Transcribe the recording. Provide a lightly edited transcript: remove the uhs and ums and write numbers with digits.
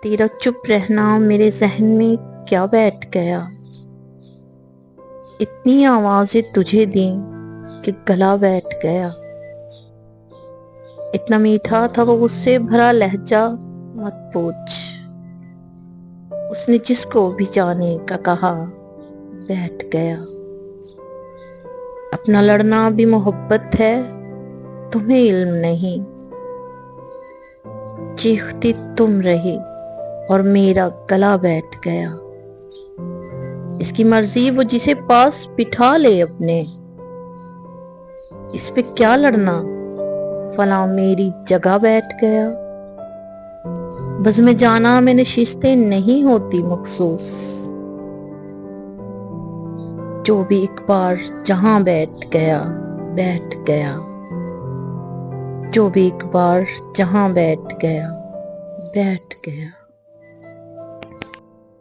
تیرا چپ رہنا میرے ذہن میں کیا بیٹھ گیا، اتنی آوازیں تجھے دیں کہ گلا بیٹھ گیا۔ اتنا میٹھا تھا وہ غصے بھرا لہجہ، مت پوچھ۔ اس نے جس کو بھی جانے کا کہا بیٹھ گیا۔ اپنا لڑنا بھی محبت ہے، تمہیں علم نہیں۔ چیختی تم رہی اور میرا گلا بیٹھ گیا۔ اس کی مرضی وہ جسے پاس بٹھا لے اپنے، اس پہ کیا لڑنا، فلاں میری جگہ بیٹھ گیا۔ بزم جانا میں نشستیں نہیں ہوتی مخصوص، جو بھی ایک بار جہاں بیٹھ گیا بیٹھ گیا، جو بھی ایک بار جہاں بیٹھ گیا بیٹھ گیا۔